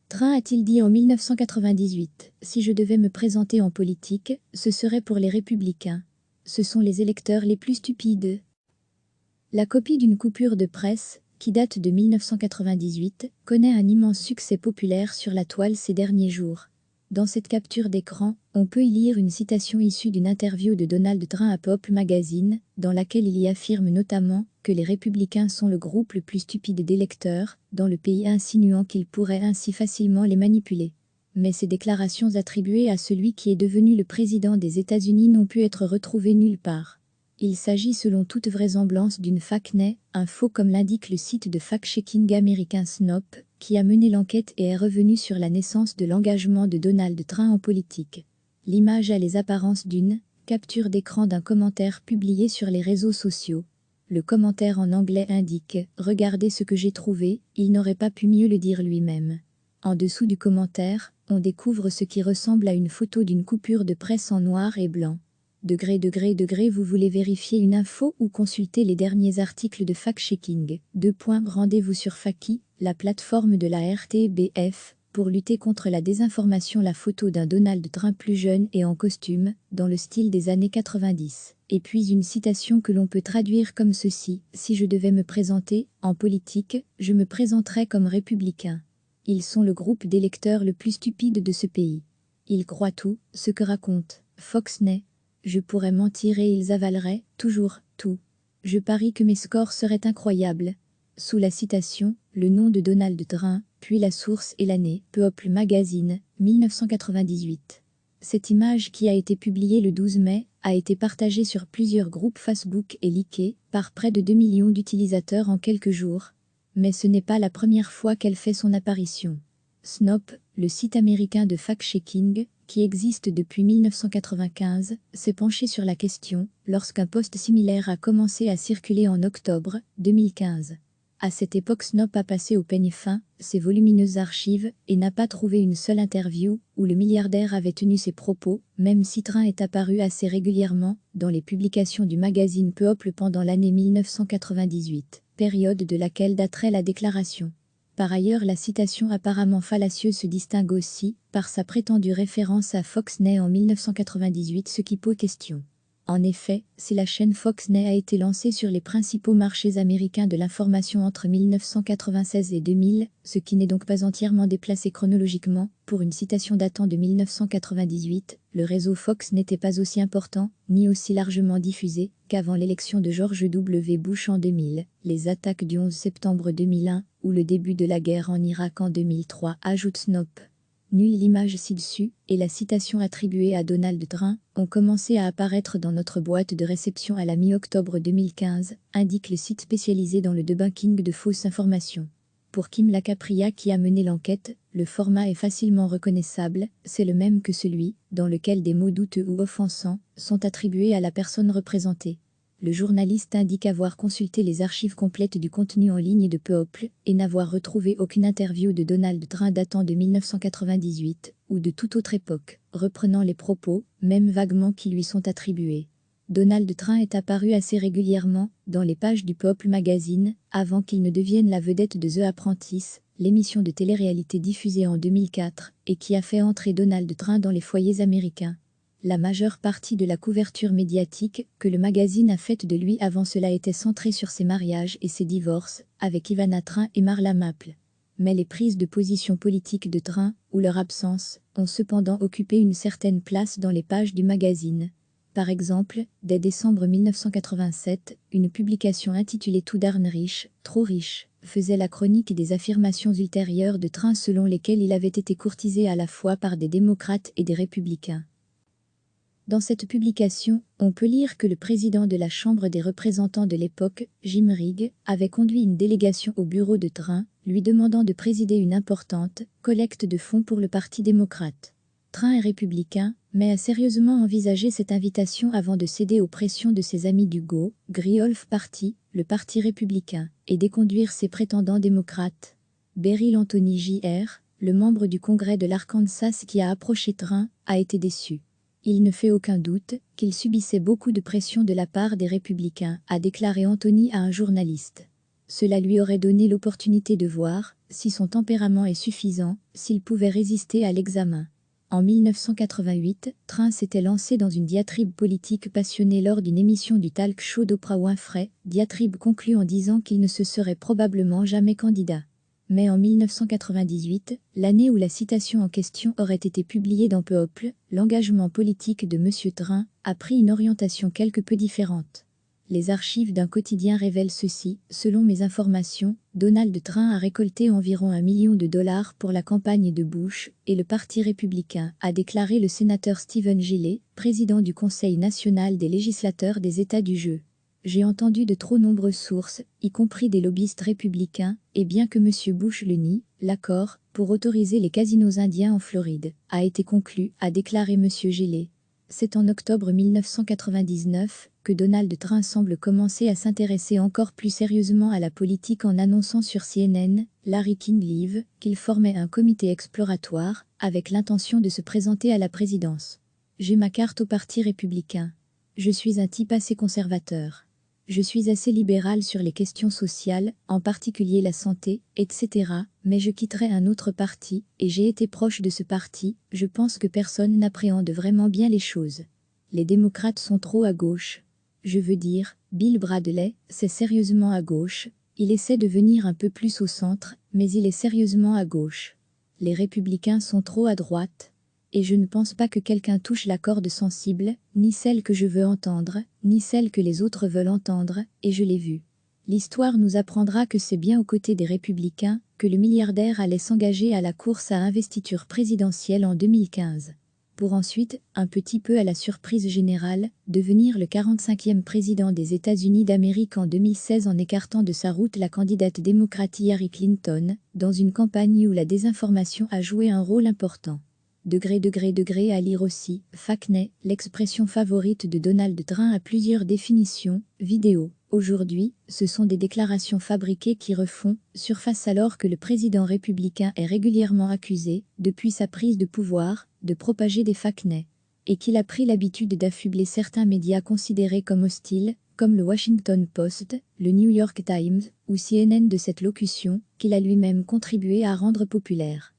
Train a-t-il dit en 1998 « Si je devais me présenter en politique, ce serait pour les Républicains. Ce sont les électeurs les plus stupides. » La copie d'une coupure de presse, qui date de 1998, connaît un immense succès populaire sur la toile ces derniers jours. Dans cette capture d'écran, on peut y lire une citation issue d'une interview de Donald Trump à Pop Magazine, dans laquelle il y affirme notamment que les Républicains sont le groupe le plus stupide d'électeurs dans le pays, insinuant qu'ils pourraient ainsi facilement les manipuler. Mais ces déclarations attribuées à celui qui est devenu le président des États-Unis n'ont pu être retrouvées nulle part. Il s'agit selon toute vraisemblance d'une fake news, un faux comme l'indique le site de fact-checking américain Snopes, qui a mené l'enquête et est revenu sur la naissance de l'engagement de Donald Trump en politique. L'image a les apparences d'une capture d'écran d'un commentaire publié sur les réseaux sociaux. Le commentaire en anglais indique « Regardez ce que j'ai trouvé, il n'aurait pas pu mieux le dire lui-même ». En dessous du commentaire, on découvre ce qui ressemble à une photo d'une coupure de presse en noir et blanc. Vous voulez vérifier une info ou consulter les derniers articles de fact-checking. Rendez-vous sur Faki, la plateforme de la RTBF, pour lutter contre la désinformation. La photo d'un Donald Trump plus jeune et en costume, dans le style des années 90. Et puis une citation que l'on peut traduire comme ceci: « Si je devais me présenter, en politique, je me présenterais comme républicain. Ils sont le groupe d'électeurs le plus stupide de ce pays. Ils croient tout, ce que raconte Fox News. Je pourrais mentir et ils avaleraient, toujours, tout. Je parie que mes scores seraient incroyables. » Sous la citation, le nom de Donald Trump, puis la source et l'année, Pop Magazine, 1998. Cette image, qui a été publiée le 12 mai, a été partagée sur plusieurs groupes Facebook et leakée par près de 2 millions d'utilisateurs en quelques jours. Mais ce n'est pas la première fois qu'elle fait son apparition. Snopes, le site américain de fact-checking, qui existe depuis 1995, s'est penché sur la question lorsqu'un post similaire a commencé à circuler en octobre 2015. À cette époque, Snopes a passé au peigne fin ses volumineuses archives et n'a pas trouvé une seule interview où le milliardaire avait tenu ses propos, même si Trump est apparu assez régulièrement dans les publications du magazine People pendant l'année 1998, période de laquelle daterait la déclaration. Par ailleurs, la citation apparemment fallacieuse se distingue aussi par sa prétendue référence à Fox News en 1998, ce qui pose question. En effet, si la chaîne Fox News a été lancée sur les principaux marchés américains de l'information entre 1996 et 2000, ce qui n'est donc pas entièrement déplacé chronologiquement, pour une citation datant de 1998, le réseau Fox n'était pas aussi important, ni aussi largement diffusé, qu'avant l'élection de George W. Bush en 2000, les attaques du 11 septembre 2001, ou le début de la guerre en Irak en 2003, ajoute Snopes. Nulle l'image ci-dessus, et la citation attribuée à Donald Trump, ont commencé à apparaître dans notre boîte de réception à la mi-octobre 2015, indique le site spécialisé dans le debunking de fausses informations. Pour Kim Lacapria, qui a mené l'enquête, le format est facilement reconnaissable, c'est le même que celui dans lequel des mots douteux ou offensants sont attribués à la personne représentée. Le journaliste indique avoir consulté les archives complètes du contenu en ligne de People et n'avoir retrouvé aucune interview de Donald Trump datant de 1998 ou de toute autre époque, reprenant les propos, même vaguement, qui lui sont attribués. Donald Trump est apparu assez régulièrement dans les pages du People Magazine avant qu'il ne devienne la vedette de The Apprentice, l'émission de télé-réalité diffusée en 2004 et qui a fait entrer Donald Trump dans les foyers américains. La majeure partie de la couverture médiatique que le magazine a faite de lui avant cela était centrée sur ses mariages et ses divorces, avec Ivana Trump et Marla Maple. Mais les prises de position politiques de Trump, ou leur absence, ont cependant occupé une certaine place dans les pages du magazine. Par exemple, dès décembre 1987, une publication intitulée Too Darn Rich, trop riche, faisait la chronique des affirmations ultérieures de Trump selon lesquelles il avait été courtisé à la fois par des démocrates et des républicains. Dans cette publication, on peut lire que le président de la Chambre des représentants de l'époque, Jim Rigg, avait conduit une délégation au bureau de Trump, lui demandant de présider une importante collecte de fonds pour le Parti démocrate. Trump est républicain, mais a sérieusement envisagé cette invitation avant de céder aux pressions de ses amis du Golf Party, le Parti républicain, et déconduire ses prétendants démocrates. Beryl Anthony Jr., le membre du Congrès de l'Arkansas qui a approché Trump, a été déçu. Il ne fait aucun doute qu'il subissait beaucoup de pression de la part des républicains, a déclaré Anthony à un journaliste. Cela lui aurait donné l'opportunité de voir si son tempérament est suffisant, s'il pouvait résister à l'examen. En 1988, Train s'était lancé dans une diatribe politique passionnée lors d'une émission du talk show d'Oprah Winfrey, diatribe conclue en disant qu'il ne se serait probablement jamais candidat. Mais en 1998, l'année où la citation en question aurait été publiée dans People, l'engagement politique de M. Train a pris une orientation quelque peu différente. Les archives d'un quotidien révèlent ceci. Selon mes informations, Donald Trump a récolté environ $1 million pour la campagne de Bush et le Parti républicain, a déclaré le sénateur Stephen Gillet, président du Conseil national des législateurs des États du jeu. J'ai entendu de trop nombreuses sources, y compris des lobbyistes républicains, et bien que M. Bush le nie, l'accord pour autoriser les casinos indiens en Floride a été conclu, a déclaré M. Gillet. C'est en octobre 1999 que Donald Trump semble commencer à s'intéresser encore plus sérieusement à la politique en annonçant sur CNN, Larry King Live, qu'il formait un comité exploratoire avec l'intention de se présenter à la présidence. J'ai ma carte au Parti républicain. Je suis un type assez conservateur. Je suis assez libéral sur les questions sociales, en particulier la santé, etc., mais je quitterai un autre parti, et j'ai été proche de ce parti, je pense que personne n'appréhende vraiment bien les choses. Les démocrates sont trop à gauche. Je veux dire, Bill Bradley, c'est sérieusement à gauche, il essaie de venir un peu plus au centre, mais il est sérieusement à gauche. Les républicains sont trop à droite. Et je ne pense pas que quelqu'un touche la corde sensible, ni celle que je veux entendre, ni celle que les autres veulent entendre, et je l'ai vu. L'histoire nous apprendra que c'est bien aux côtés des républicains que le milliardaire allait s'engager à la course à investiture présidentielle en 2015. Pour ensuite, un petit peu à la surprise générale, devenir le 45e président des États-Unis d'Amérique en 2016 en écartant de sa route la candidate démocrate Hillary Clinton, dans une campagne où la désinformation a joué un rôle important. Degré à lire aussi, Factnet, l'expression favorite de Donald Trump a plusieurs définitions, vidéo. Aujourd'hui, ce sont des déclarations fabriquées qui refont surface alors que le président républicain est régulièrement accusé, depuis sa prise de pouvoir, de propager des Factnet. Et qu'il a pris l'habitude d'affubler certains médias considérés comme hostiles, comme le Washington Post, le New York Times ou CNN de cette locution, qu'il a lui-même contribué à rendre populaire.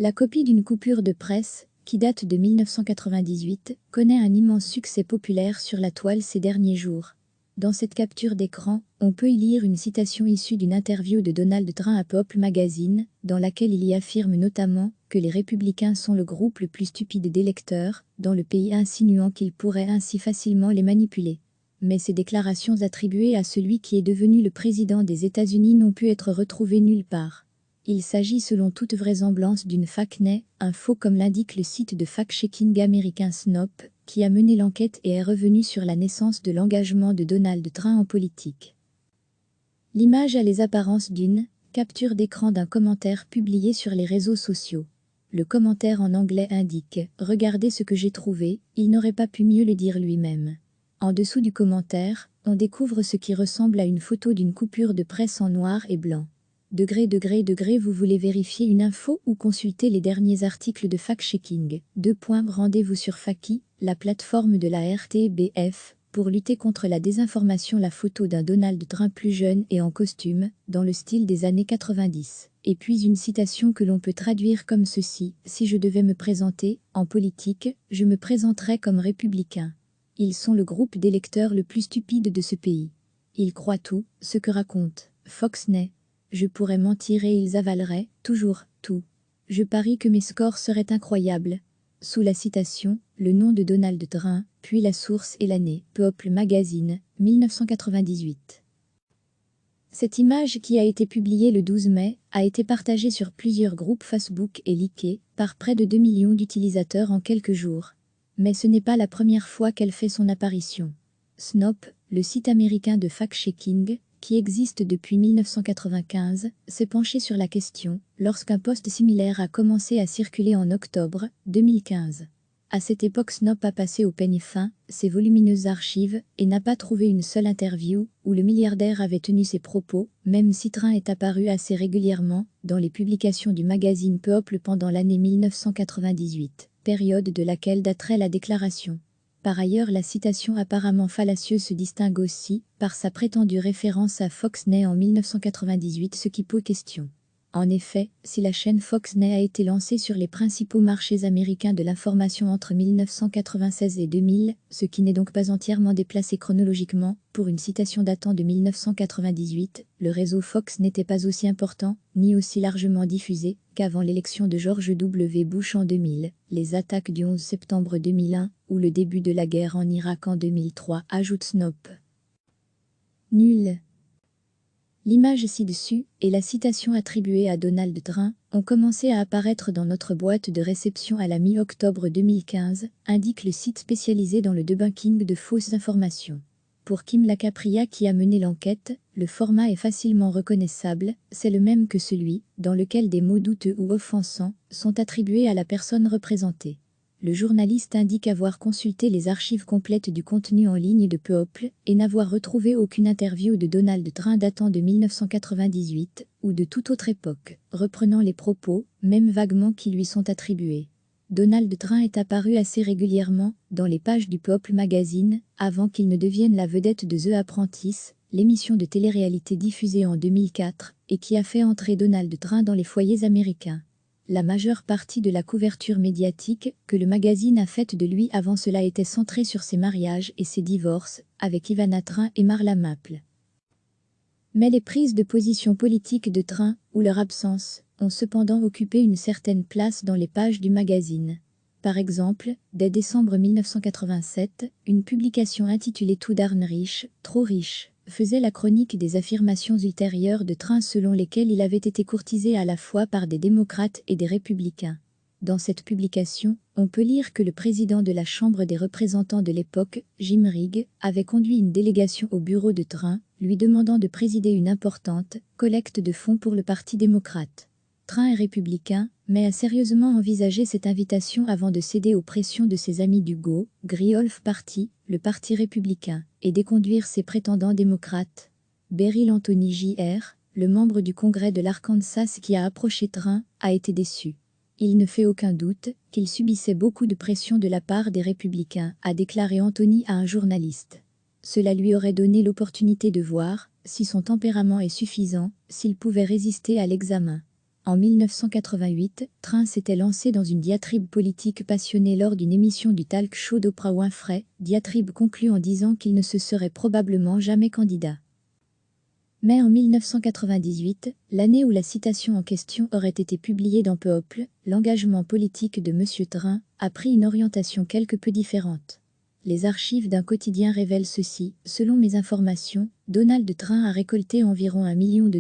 La copie d'une coupure de presse, qui date de 1998, connaît un immense succès populaire sur la toile ces derniers jours. Dans cette capture d'écran, on peut y lire une citation issue d'une interview de Donald Trump à People Magazine, dans laquelle il y affirme notamment que les républicains sont le groupe le plus stupide d'électeurs dans le pays, insinuant qu'ils pourraient ainsi facilement les manipuler. Mais ces déclarations attribuées à celui qui est devenu le président des États-Unis n'ont pu être retrouvées nulle part. Il s'agit selon toute vraisemblance d'une Factnet, un faux comme l'indique le site de fact-checking américain Snop, qui a mené l'enquête et est revenu sur la naissance de l'engagement de Donald Trump en politique. L'image a les apparences d'une capture d'écran d'un commentaire publié sur les réseaux sociaux. Le commentaire en anglais indique « Regardez ce que j'ai trouvé, il n'aurait pas pu mieux le dire lui-même ». En dessous du commentaire, on découvre ce qui ressemble à une photo d'une coupure de presse en noir et blanc. Degré, vous voulez vérifier une info ou consulter les derniers articles de fact-checking. Rendez-vous sur Faki, la plateforme de la RTBF, pour lutter contre la désinformation. La photo d'un Donald Trump plus jeune et en costume, dans le style des années 90. Et puis une citation que l'on peut traduire comme ceci. Si je devais me présenter, en politique, je me présenterais comme républicain. Ils sont le groupe d'électeurs le plus stupide de ce pays. Ils croient tout, ce que raconte Foxnet. Je pourrais mentir et ils avaleraient, toujours, tout. Je parie que mes scores seraient incroyables. Sous la citation, le nom de Donald Trump, puis la source et l'année. People Magazine, 1998. Cette image qui a été publiée le 12 mai, a été partagée sur plusieurs groupes Facebook et leakée par près de 2 millions d'utilisateurs en quelques jours. Mais ce n'est pas la première fois qu'elle fait son apparition. Snop, le site américain de fact-checking, qui existe depuis 1995, s'est penché sur la question lorsqu'un post similaire a commencé à circuler en octobre 2015. À cette époque, Snop a passé au peigne fin ses volumineuses archives et n'a pas trouvé une seule interview où le milliardaire avait tenu ses propos, même si Trump est apparu assez régulièrement dans les publications du magazine People pendant l'année 1998, période de laquelle daterait la déclaration. Par ailleurs, la citation apparemment fallacieuse se distingue aussi par sa prétendue référence à Fox News en 1998, ce qui pose question. En effet, si la chaîne Fox News a été lancée sur les principaux marchés américains de l'information entre 1996 et 2000, ce qui n'est donc pas entièrement déplacé chronologiquement, pour une citation datant de 1998, le réseau Fox n'était pas aussi important, ni aussi largement diffusé, qu'avant l'élection de George W. Bush en 2000, les attaques du 11 septembre 2001, ou le début de la guerre en Irak en 2003, ajoute Snopes. Nul. L'image ci-dessus, et la citation attribuée à Donald Trump, ont commencé à apparaître dans notre boîte de réception à la mi-octobre 2015, indique le site spécialisé dans le debunking de fausses informations. Pour Kim Lacapria qui a mené l'enquête, le format est facilement reconnaissable, c'est le même que celui, dans lequel des mots douteux ou offensants sont attribués à la personne représentée. Le journaliste indique avoir consulté les archives complètes du contenu en ligne de People et n'avoir retrouvé aucune interview de Donald Trump datant de 1998 ou de toute autre époque, reprenant les propos, même vaguement, qui lui sont attribués. Donald Trump est apparu assez régulièrement dans les pages du People Magazine avant qu'il ne devienne la vedette de The Apprentice, l'émission de télé-réalité diffusée en 2004 et qui a fait entrer Donald Trump dans les foyers américains. La majeure partie de la couverture médiatique que le magazine a faite de lui avant cela était centrée sur ses mariages et ses divorces, avec Ivana Trump et Marla Maple. Mais les prises de position politiques de Trump, ou leur absence, ont cependant occupé une certaine place dans les pages du magazine. Par exemple, dès décembre 1987, une publication intitulée Too Darn Rich, trop riche, faisait la chronique des affirmations ultérieures de Trump selon lesquelles il avait été courtisé à la fois par des démocrates et des républicains. Dans cette publication, on peut lire que le président de la Chambre des représentants de l'époque, Jim Rigg, avait conduit une délégation au bureau de Trump, lui demandant de présider une importante collecte de fonds pour le Parti démocrate. Trump est républicain, mais a sérieusement envisagé cette invitation avant de céder aux pressions de ses amis du Griolf Party, le Parti républicain, et d'éconduire ses prétendants démocrates. Beryl Anthony Jr., le membre du Congrès de l'Arkansas qui a approché Trump, a été déçu. Il ne fait aucun doute qu'il subissait beaucoup de pression de la part des républicains, a déclaré Anthony à un journaliste. Cela lui aurait donné l'opportunité de voir, si son tempérament est suffisant, s'il pouvait résister à l'examen. En 1988, Trump s'était lancé dans une diatribe politique passionnée lors d'une émission du talk show d'Oprah Winfrey, diatribe conclue en disant qu'il ne se serait probablement jamais candidat. Mais en 1998, l'année où la citation en question aurait été publiée dans People, l'engagement politique de M. Trump a pris une orientation quelque peu différente. Les archives d'un quotidien révèlent ceci. Selon mes informations, Donald Trump a récolté environ $1 million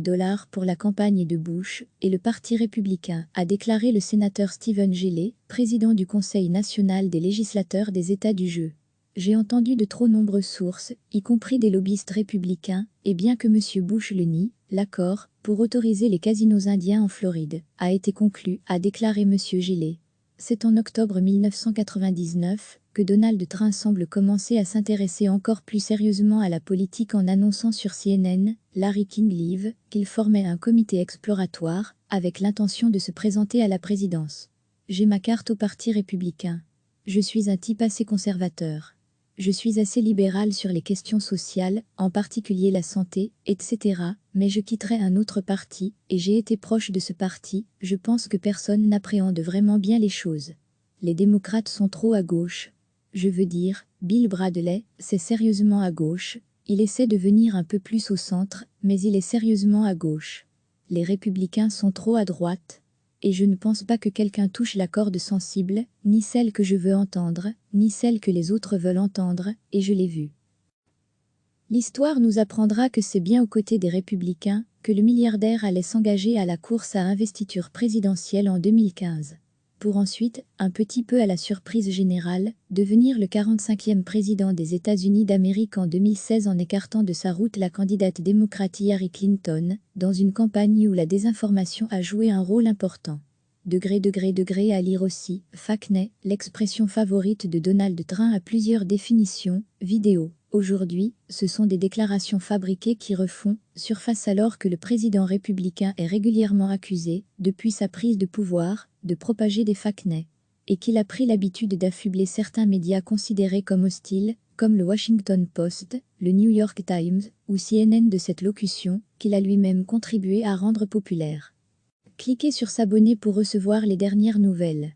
pour la campagne de Bush et le Parti républicain, a déclaré le sénateur Stephen Gilley, président du Conseil national des législateurs des États du jeu. J'ai entendu de trop nombreuses sources, y compris des lobbyistes républicains, et bien que M. Bush le nie, l'accord pour autoriser les casinos indiens en Floride a été conclu, a déclaré M. Gilley. C'est en octobre 1999 que Donald Trump semble commencer à s'intéresser encore plus sérieusement à la politique en annonçant sur CNN, Larry King Live, qu'il formait un comité exploratoire avec l'intention de se présenter à la présidence. J'ai ma carte au Parti républicain. Je suis un type assez conservateur. Je suis assez libéral sur les questions sociales, en particulier la santé, etc., mais je quitterai un autre parti, et j'ai été proche de ce parti, je pense que personne n'appréhende vraiment bien les choses. Les démocrates sont trop à gauche. Je veux dire, Bill Bradley, c'est sérieusement à gauche, il essaie de venir un peu plus au centre, mais il est sérieusement à gauche. Les républicains sont trop à droite. Et je ne pense pas que quelqu'un touche la corde sensible, ni celle que je veux entendre, ni celle que les autres veulent entendre, et je l'ai vu. L'histoire nous apprendra que c'est bien aux côtés des républicains que le milliardaire allait s'engager à la course à investiture présidentielle en 2015. Pour ensuite, un petit peu à la surprise générale, devenir le 45e président des États-Unis d'Amérique en 2016 en écartant de sa route la candidate démocrate Hillary Clinton, dans une campagne où la désinformation a joué un rôle important. Degré à lire aussi, Factney, l'expression favorite de Donald Trump a plusieurs définitions, vidéo. Aujourd'hui, ce sont des déclarations fabriquées qui refont surface alors que le président républicain est régulièrement accusé, depuis sa prise de pouvoir, de propager des Factney. et qu'il a pris l'habitude d'affubler certains médias considérés comme hostiles, comme le Washington Post, le New York Times ou CNN de cette locution, qu'il a lui-même contribué à rendre populaire. Cliquez sur s'abonner pour recevoir les dernières nouvelles.